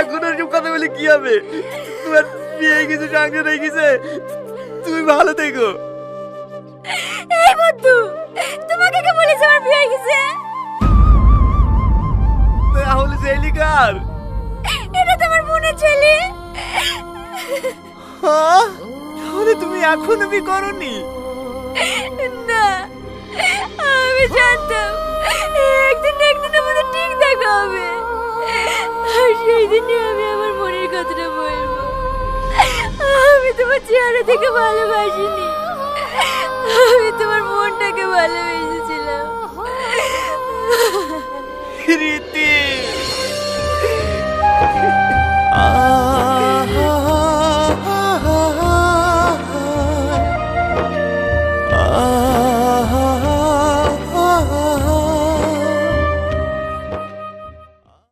এখন এরকম কথা বলে কি হবে? তোমার বিয়ে হয়ে গেছে, সংসার হয়ে গেছে, তুমি ভালো থেকো। এই বন্ধু, তোমাকে কে বলেছে আমার বিয়ে হয়ে গেছে? তাহলে জেলি কার? এটা তো আমার মনের ছেলে। হ্যাঁ? তাহলে তুমি এখনো বিয়ে করনি? না, আমি জানতাম একদিন না একদিন আমাদের ঠিক দেখা হবে, আর সেই দিনে আমি আমার মনের কথাটা বলবো। আমি তোমার চেহারা থেকে ভালোবাসিনি, আমি তোমার মনটাকে ভালোবেসেছিলাম। রীতি